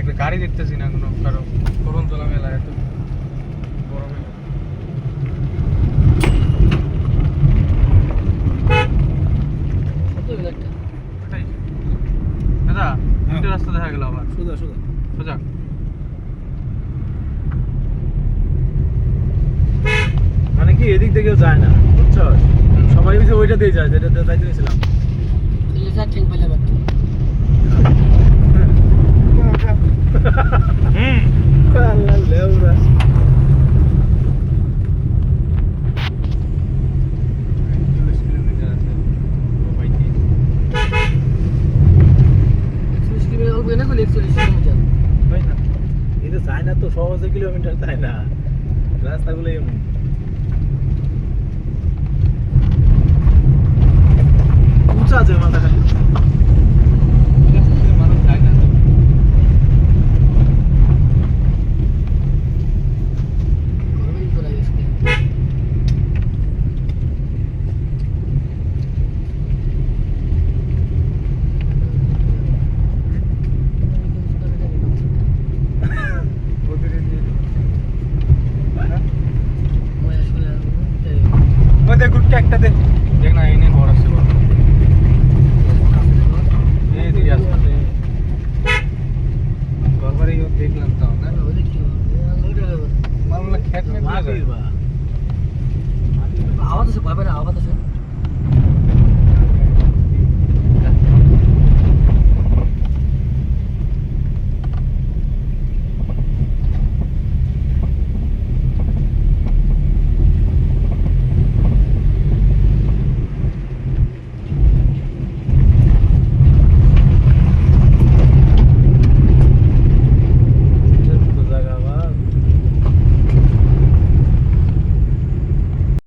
একটা গাড়ি দেখতেছি না কোনো কারো করন্তলা মেলা এত বড় মেলা। দাদা দুটো রাস্তা দেখা গেল আবার সোজা সোজা সোজা। মানে কি এদিক থেকেও যায় না বুঝছো, সবাই হচ্ছে ওইটা দিয়ে যায় যেটা যাইতে গেছিলাম। আল্লাহ লেউরা এটা যায় না তো, সহজে কিলোমিটার যায় না রাস্তাগুলো এমন। উঁচা আছে মাথা খালি।